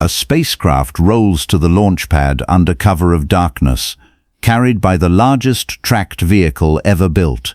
A spacecraft rolls to the launch pad under cover of darkness, carried by the largest tracked vehicle ever built.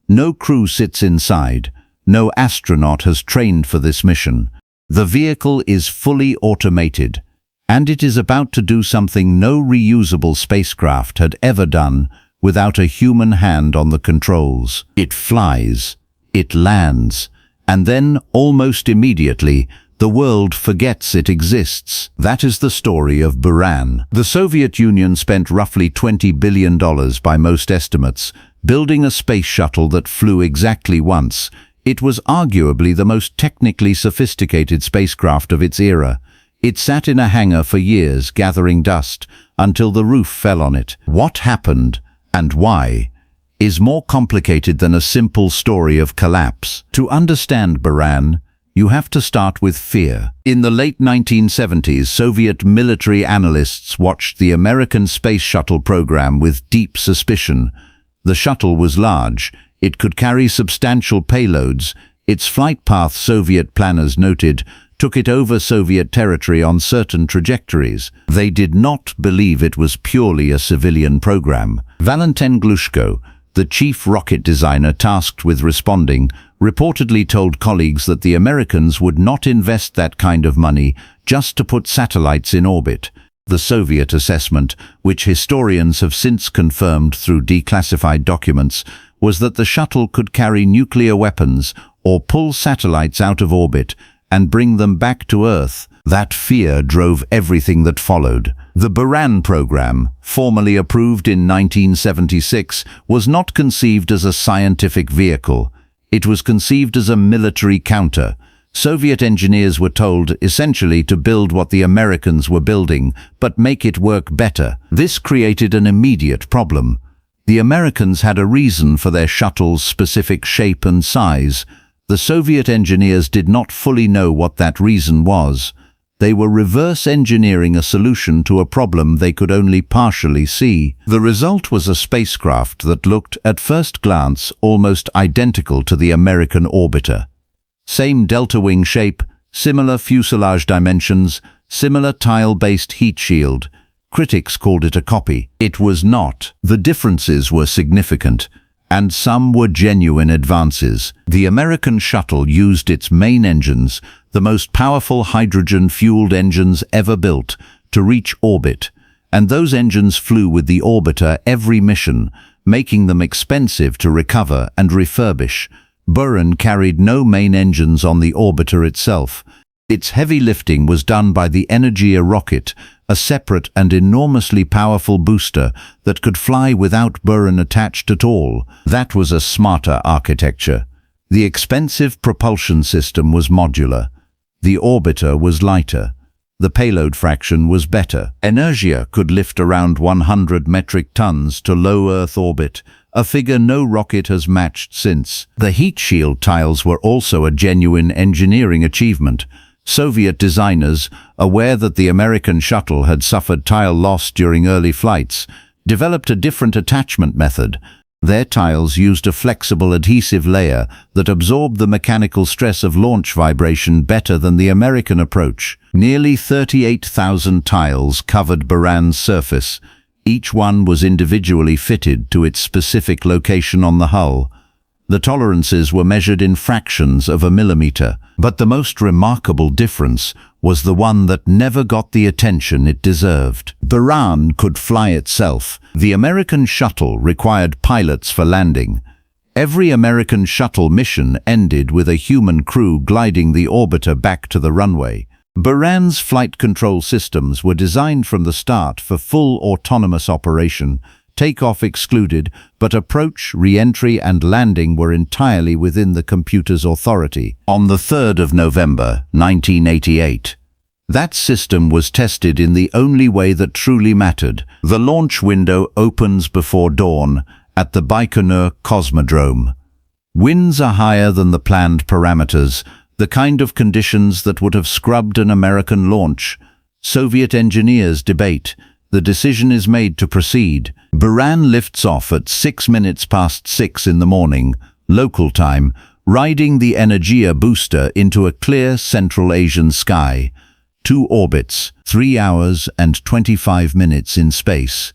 No crew sits inside. No astronaut has trained for this mission. The vehicle is fully automated, and it is about to do something no reusable spacecraft had ever done without a human hand on the controls. It flies, it lands, and then, almost immediately, the world forgets it exists. That is the story of Buran. The Soviet Union spent roughly $20 billion by most estimates building a space shuttle that flew exactly once. It was arguably the most technically sophisticated spacecraft of its era. It sat in a hangar for years, gathering dust, until the roof fell on it. What happened, and why, is more complicated than a simple story of collapse. To understand Buran, you have to start with fear. In the late 1970s, Soviet military analysts watched the American space shuttle program with deep suspicion. The shuttle was large. It could carry substantial payloads. Its flight path, Soviet planners noted, took it over Soviet territory on certain trajectories. They did not believe it was purely a civilian program. Valentin Glushko, the chief rocket designer tasked with responding, reportedly told colleagues that the Americans would not invest that kind of money just to put satellites in orbit. The Soviet assessment, which historians have since confirmed through declassified documents, was that the shuttle could carry nuclear weapons or pull satellites out of orbit and bring them back to Earth. That fear drove everything that followed. The Buran program, formally approved in 1976, was not conceived as a scientific vehicle. It was conceived as a military counter. Soviet engineers were told essentially to build what the Americans were building, but make it work better. This created an immediate problem. The Americans had a reason for their shuttle's specific shape and size. The Soviet engineers did not fully know what that reason was. They were reverse engineering a solution to a problem they could only partially see. The result was a spacecraft that looked, at first glance, almost identical to the American orbiter. Same delta wing shape, similar fuselage dimensions, similar tile-based heat shield. Critics called it a copy. It was not. The differences were significant, and some were genuine advances. The American shuttle used its main engines, the most powerful hydrogen-fueled engines ever built, to reach orbit, and those engines flew with the orbiter every mission, making them expensive to recover and refurbish. Buran carried no main engines on the orbiter itself. Its heavy lifting was done by the Energia rocket, a separate and enormously powerful booster that could fly without Buran attached at all. That was a smarter architecture. The expensive propulsion system was modular. The orbiter was lighter. The payload fraction was better. Energia could lift around 100 metric tons to low Earth orbit, a figure no rocket has matched since. The heat shield tiles were also a genuine engineering achievement. Soviet designers, aware that the American shuttle had suffered tile loss during early flights, developed a different attachment method. Their tiles used a flexible adhesive layer that absorbed the mechanical stress of launch vibration better than the American approach. Nearly 38,000 tiles covered Buran's surface. Each one was individually fitted to its specific location on the hull. The tolerances were measured in fractions of a millimeter, but the most remarkable difference was the one that never got the attention it deserved. Buran could fly itself. The American shuttle required pilots for landing. Every American shuttle mission ended with a human crew gliding the orbiter back to the runway. Buran's flight control systems were designed from the start for full autonomous operation, takeoff excluded, but approach, re-entry and landing were entirely within the computer's authority. On the 3rd of November, 1988, that system was tested in the only way that truly mattered. The launch window opens before dawn at the Baikonur Cosmodrome. Winds are higher than the planned parameters, the kind of conditions that would have scrubbed an American launch. Soviet engineers debate. The decision is made to proceed. Buran lifts off at 6 minutes past 6 in the morning, local time, riding the Energia booster into a clear Central Asian sky. 2 orbits, 3 hours and 25 minutes in space.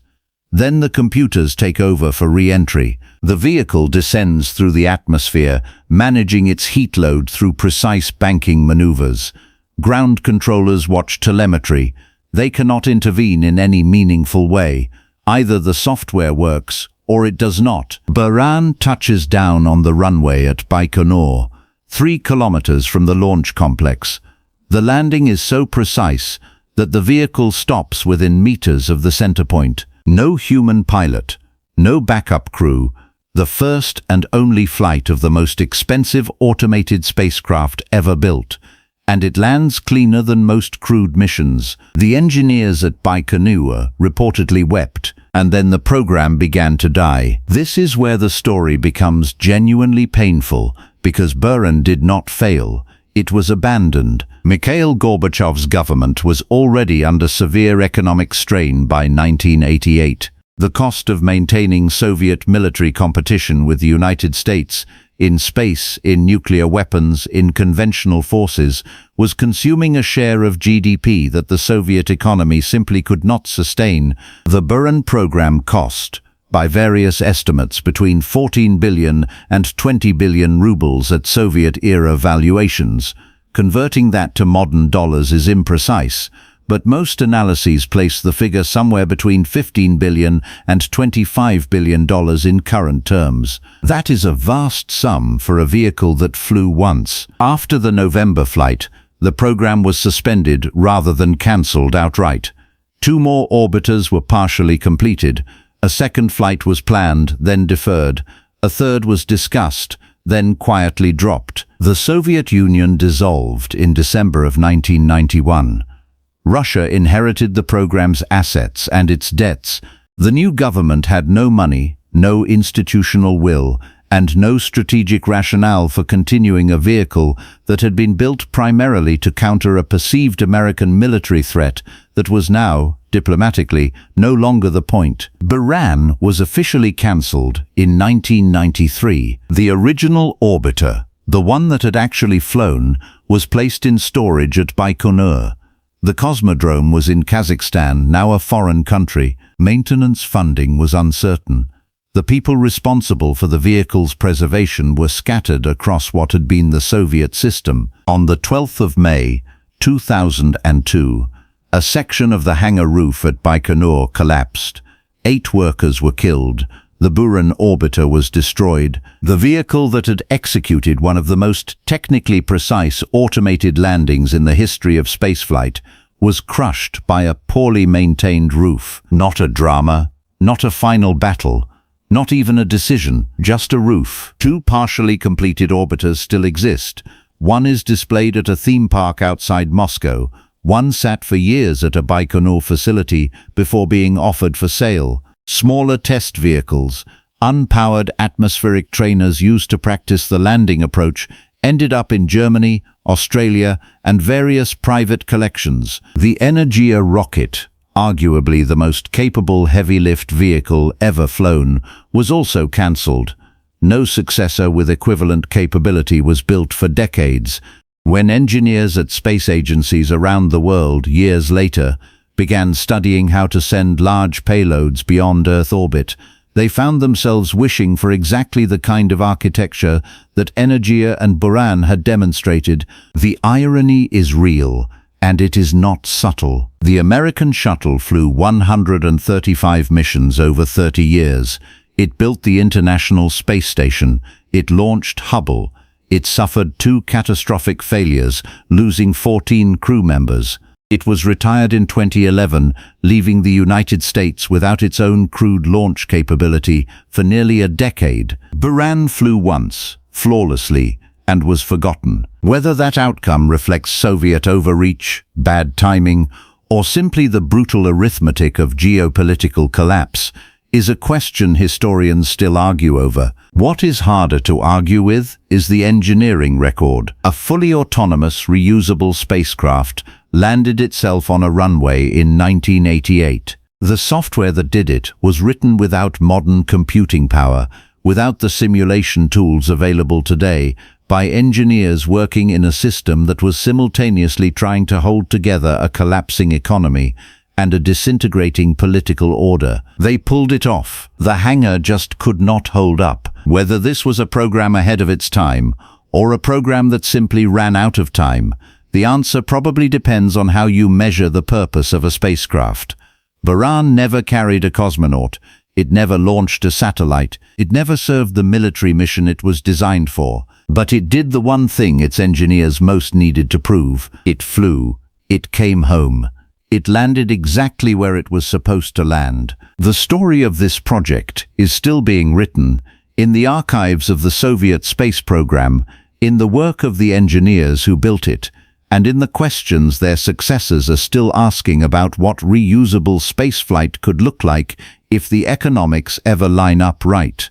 Then the computers take over for re-entry. The vehicle descends through the atmosphere, managing its heat load through precise banking maneuvers. Ground controllers watch telemetry. They cannot intervene in any meaningful way. Either the software works or it does not. Buran touches down on the runway at Baikonur, 3 kilometers from the launch complex. The landing is so precise that the vehicle stops within meters of the center point. No human pilot, no backup crew, the first and only flight of the most expensive automated spacecraft ever built, and it lands cleaner than most crewed missions. The engineers at Baikonur reportedly wept, and then the program began to die. This is where the story becomes genuinely painful, because Buran did not fail. It was abandoned. Mikhail Gorbachev's government was already under severe economic strain by 1988. The cost of maintaining Soviet military competition with the United States in space, in nuclear weapons, in conventional forces, was consuming a share of GDP that the Soviet economy simply could not sustain. The Buran program cost, by various estimates, between 14 billion and 20 billion rubles at Soviet-era valuations. Converting that to modern dollars is imprecise, but most analyses place the figure somewhere between 15 billion and 25 billion dollars in current terms. That is a vast sum for a vehicle that flew once. After the November flight, the program was suspended rather than cancelled outright. 2 more orbiters were partially completed. A second flight was planned, then deferred. A third was discussed, then quietly dropped. The Soviet Union dissolved in December of 1991. Russia inherited the program's assets and its debts. The new government had no money, no institutional will, and no strategic rationale for continuing a vehicle that had been built primarily to counter a perceived American military threat that was now, diplomatically, no longer the point. Buran was officially cancelled in 1993. The original orbiter, the one that had actually flown, was placed in storage at Baikonur. The cosmodrome was in Kazakhstan, now a foreign country. Maintenance funding was uncertain. The people responsible for the vehicle's preservation were scattered across what had been the Soviet system. On the 12th of May, 2002, a section of the hangar roof at Baikonur collapsed. 8 workers were killed. The Buran orbiter was destroyed. The vehicle that had executed one of the most technically precise automated landings in the history of spaceflight was crushed by a poorly maintained roof. Not a drama, not a final battle, not even a decision, just a roof. 2 partially completed orbiters still exist. One is displayed at a theme park outside Moscow. One sat for years at a Baikonur facility before being offered for sale. Smaller test vehicles, unpowered atmospheric trainers used to practice the landing approach, ended up in Germany, Australia, and various private collections. The Energia rocket, arguably the most capable heavy-lift vehicle ever flown, was also cancelled. No successor with equivalent capability was built for decades. When engineers at space agencies around the world, years later, began studying how to send large payloads beyond Earth orbit, they found themselves wishing for exactly the kind of architecture that Energia and Buran had demonstrated. The irony is real, and it is not subtle. The American Shuttle flew 135 missions over 30 years. It built the International Space Station. It launched Hubble. It suffered 2 catastrophic failures, losing 14 crew members. It was retired in 2011, leaving the United States without its own crewed launch capability for nearly a decade. Buran flew once, flawlessly, and was forgotten. Whether that outcome reflects Soviet overreach, bad timing, or simply the brutal arithmetic of geopolitical collapse, is a question historians still argue over. What is harder to argue with is the engineering record. A fully autonomous, reusable spacecraft landed itself on a runway in 1988. The software that did it was written without modern computing power, without the simulation tools available today, by engineers working in a system that was simultaneously trying to hold together a collapsing economy and a disintegrating political order. They pulled it off. The hangar just could not hold up. Whether this was a program ahead of its time, or a program that simply ran out of time, the answer probably depends on how you measure the purpose of a spacecraft. Buran never carried a cosmonaut. It never launched a satellite. It never served the military mission it was designed for. But it did the one thing its engineers most needed to prove. It flew. It came home. It landed exactly where it was supposed to land. The story of this project is still being written in the archives of the Soviet space program, in the work of the engineers who built it, and in the questions their successors are still asking about what reusable spaceflight could look like if the economics ever line up right.